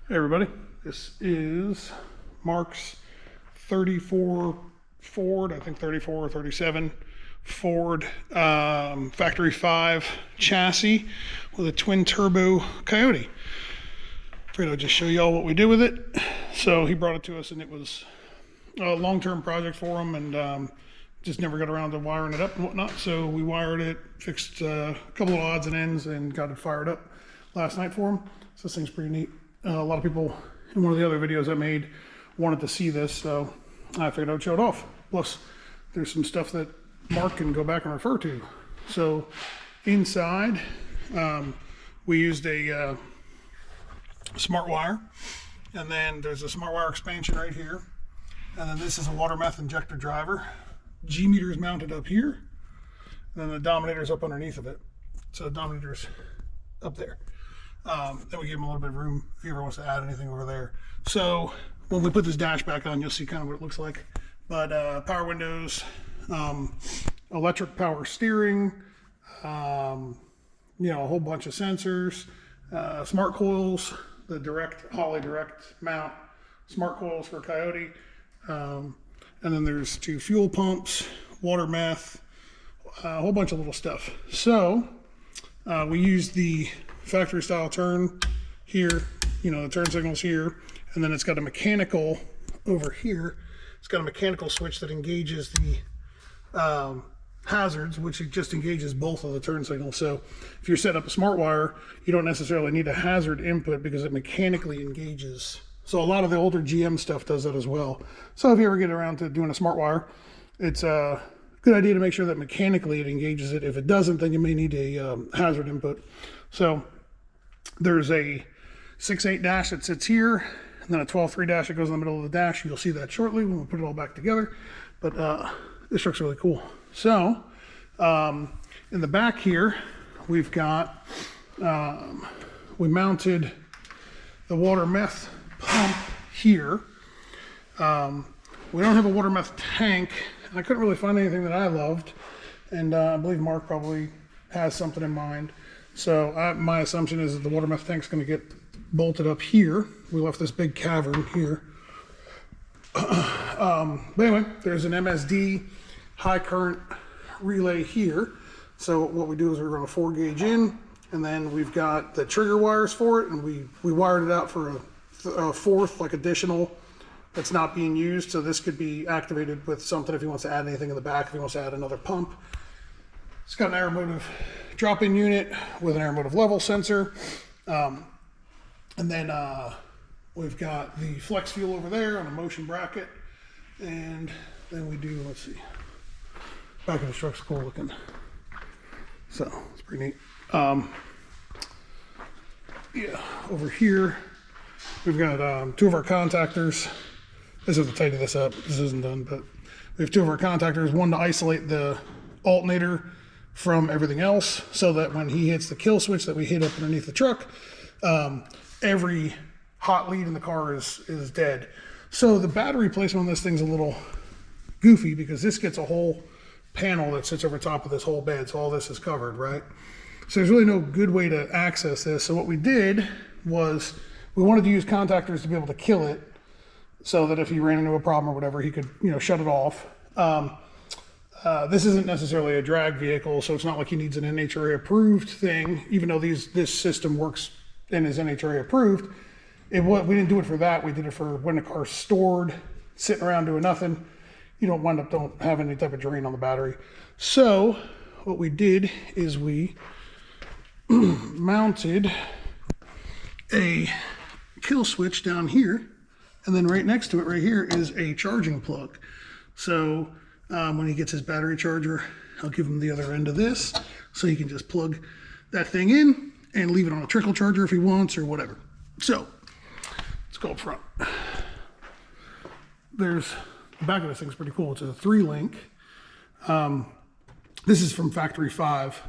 Hey everybody, this is Mark's 34 Ford, I think 34 or 37 Ford Factory 5 chassis with a twin turbo Coyote. Figured I'd just show y'all what we did with it. So he brought it to us and it was a long-term project for him and just never got around to wiring it up and whatnot. So we wired it, fixed a couple of odds and ends and got it fired up last night for him. So this thing's pretty neat. A lot of people in one of the other videos I made wanted to see this, so I figured I would show it off. Plus, there's some stuff that Mark can go back and refer to. So inside, we used a smart wire, and then there's a smart wire expansion right here. And then this is a water meth injector driver. G meter is mounted up here, and then the Dominator is up underneath of it. So the Dominator's up there. Then we give him a little bit of room if he ever wants to add anything over there. So when we put this dash back on, you'll see kind of what it looks like. But power windows, electric power steering, a whole bunch of sensors, smart coils, the Holley direct mount, smart coils for Coyote, and then there's 2 fuel pumps, water meth, a whole bunch of little stuff. So we used the factory style turn here, the turn signal's here, and then it's got a mechanical over here. It's got a mechanical switch that engages the hazards, which it just engages both of the turn signals. So if you're setting up a smart wire, you don't necessarily need a hazard input because it mechanically engages. So a lot of the older GM stuff does that as well. So if you ever get around to doing a smart wire, it's a good idea to make sure that mechanically it engages it. If it doesn't, then you may need a hazard input. So there's a 6/8 dash that sits here, and then a 12/3 dash that goes in the middle of the dash. You'll see that shortly when we put it all back together. But this truck's really cool. So in the back here, we've got, we mounted the water meth pump here. We don't have a water meth tank. I couldn't really find anything that I loved. And I believe Mark probably has something in mind. So my assumption is that the water meth tank's going to get bolted up here. We left this big cavern here. But anyway, there's an MSD high current relay here. So what we do is we run a 4-gauge in, and then we've got the trigger wires for it, and we wired it out for a fourth, like additional, that's not being used. So this could be activated with something if he wants to add anything in the back, if he wants to add another pump. It's got an Aeromotive drop-in unit with an Aeromotive level sensor. And then we've got the flex fuel over there on a motion bracket. And then we do, let's see, back of the truck's cool looking. So it's pretty neat. Yeah, over here, we've got 2 of our contactors. This is to tidy this up. This isn't done, but we have 2 of our contactors, one to isolate the alternator from everything else, so that when he hits the kill switch that we hit up underneath the truck, every hot lead in the car is dead. So the battery placement on this thing's a little goofy because this gets a whole panel that sits over top of this whole bed, so all this is covered, right? So there's really no good way to access this. So what we did was we wanted to use contactors to be able to kill it, so that if he ran into a problem or whatever, he could shut it off. This isn't necessarily a drag vehicle, so it's not like he needs an NHRA approved thing, even though this system works and is NHRA approved. We didn't do it for that. We did it for when the car's stored, sitting around doing nothing. You don't have any type of drain on the battery. So what we did is we mounted a kill switch down here, and then right next to it right here is a charging plug. So when he gets his battery charger, I'll give him the other end of this, so he can just plug that thing in and leave it on a trickle charger if he wants or whatever. So let's go up front. The back of this thing's pretty cool. It's a 3-link. This is from Factory 5.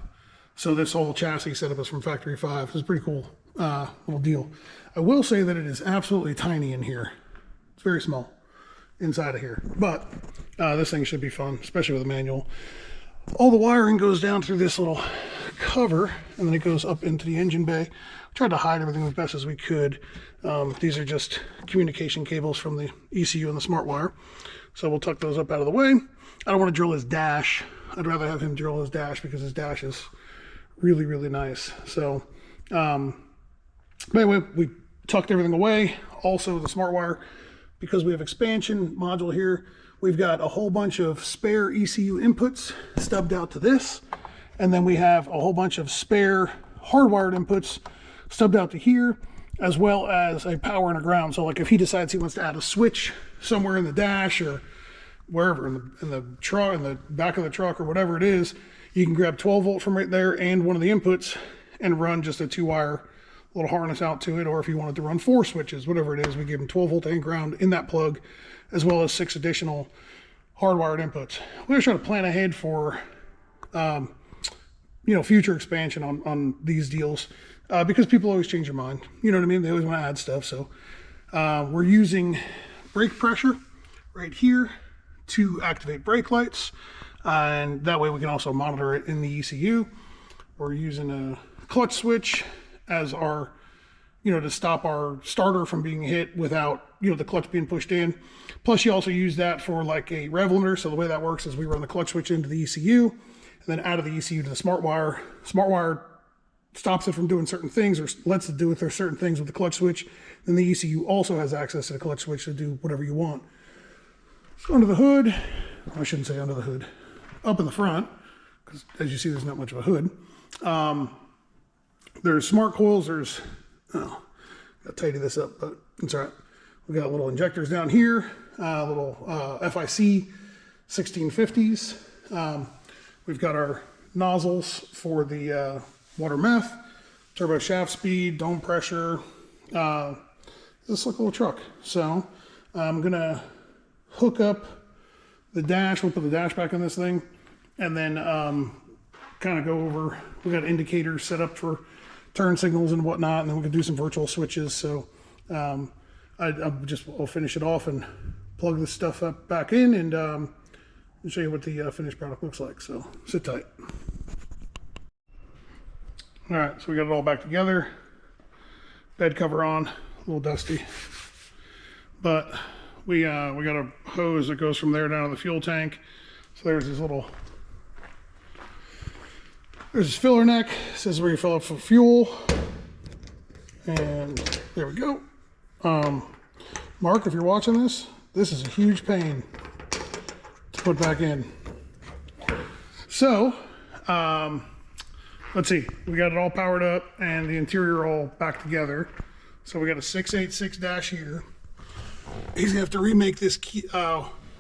So this whole chassis setup is from Factory 5. It's a pretty cool little deal. I will say that it is absolutely tiny in here. It's very small inside of here, but this thing should be fun, especially with a manual. All the wiring goes down through this little cover, and then it goes up into the engine bay. Tried to hide everything as best as we could. These are just communication cables from the ECU and the smart wire. So we'll tuck those up out of the way. I don't want to drill his dash. I'd rather have him drill his dash because his dash is really, really nice. So, but anyway, we tucked everything away. Also the smart wire, because we have expansion module here, we've got a whole bunch of spare ECU inputs stubbed out to this. And then we have a whole bunch of spare hardwired inputs stubbed out to here, as well as a power and a ground. So like if he decides he wants to add a switch somewhere in the dash or wherever, in the truck, in the back of the truck or whatever it is, you can grab 12 volt from right there and one of the inputs and run just a 2-wire little harness out to it. Or if you wanted to run 4 switches, whatever it is, we give him 12 volt and ground in that plug, as well as 6 additional hardwired inputs. We're just trying to plan ahead for future expansion on these deals, because people always change their mind. You know what I mean? They always want to add stuff. So we're using brake pressure right here to activate brake lights, and that way we can also monitor it in the ECU. We're using a clutch switch as our, to stop our starter from being hit without, the clutch being pushed in. Plus you also use that for like a rev limiter. So the way that works is we run the clutch switch into the ECU, and then out of the ECU to the smart wire. Smart wire stops it from doing certain things, or lets it do with their certain things with the clutch switch. Then the ECU also has access to the clutch switch to do whatever you want. So under the hood, I shouldn't say under the hood, up in the front, because as you see, there's not much of a hood. There's smart coils. There's, gotta tidy this up, but it's all right. We got little injectors down here, little FIC 1650s. We've got our nozzles for the water meth, turbo shaft speed, dome pressure. This like a little truck. So I'm gonna hook up the dash. We'll put the dash back on this thing, and then kind of go over. We got indicators set up for turn signals and whatnot, and then we can do some virtual switches. So I'll finish it off and plug this stuff up back in, and show you what the finished product looks like. So sit tight. All right, so we got it all back together. Bed cover on, a little dusty, but we got a hose that goes from there down to the fuel tank. So there's this there's this filler neck. This is where you fill up for fuel, and there we go. Mark, if you're watching this is a huge pain to put back in. So let's see, we got it all powered up and the interior all back together. So we got a 686 dash here. He's gonna have to remake this key.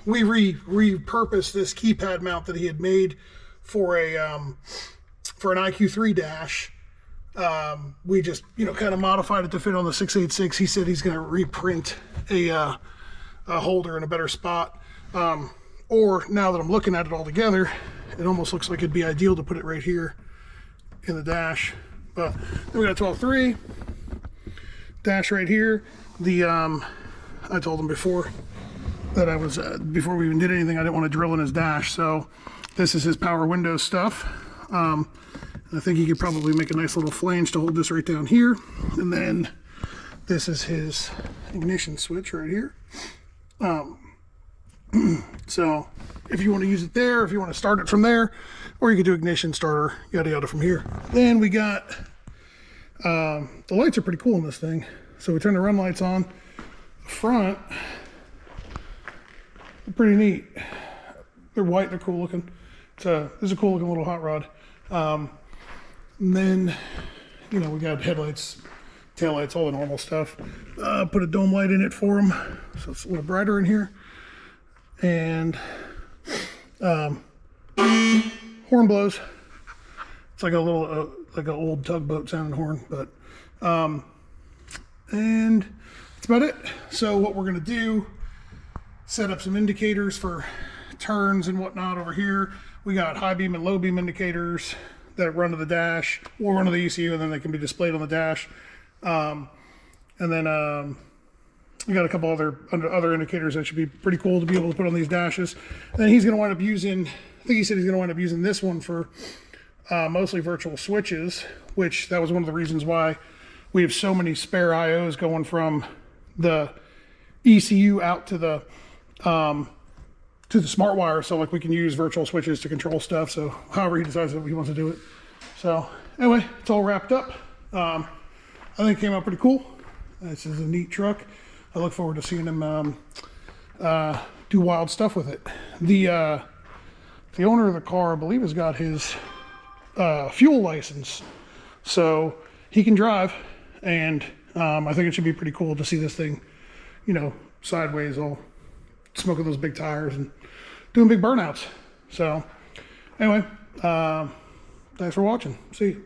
We repurposed this keypad mount that he had made for an IQ3 dash. We just, kind of modified it to fit on the 686. He said he's gonna reprint a holder in a better spot. Or now that I'm looking at it all together, it almost looks like it'd be ideal to put it right here in the dash. But then we got a 12.3 dash right here. I told him before that I was, before we even did anything, I didn't want to drill in his dash. So this is his power window stuff. I think he could probably make a nice little flange to hold this right down here. And then this is his ignition switch right here. So if you want to use it there, if you want to start it from there, or you could do ignition, starter, yada yada from here. Then we got, the lights are pretty cool in this thing. So we turn the run lights on. The front, they're pretty neat. They're white, they're cool looking. This is a cool looking little hot rod. And then, we got headlights, taillights, all the normal stuff. Put a dome light in it for them, so it's a little brighter in here. And horn blows. It's like a little, like an old tugboat sounding horn, but, and that's about it. So what we're gonna do, set up some indicators for turns and whatnot over here. We got high beam and low beam indicators that run to the dash or run to the ECU, and then they can be displayed on the dash. And then we got a couple other indicators that should be pretty cool to be able to put on these dashes. And then he's going to wind up using, I think he said he's going to wind up using this one for mostly virtual switches, which that was one of the reasons why we have so many spare IOs going from the ECU out to the smart wire. So like we can use virtual switches to control stuff. So however he decides that he wants to do it. So anyway, it's all wrapped up. I think it came out pretty cool. This is a neat truck. I look forward to seeing him do wild stuff with it. The owner of the car, I believe, has got his fuel license, so he can drive, and I think it should be pretty cool to see this thing, you know, sideways, all smoking those big tires and doing big burnouts. So anyway, thanks for watching. See you.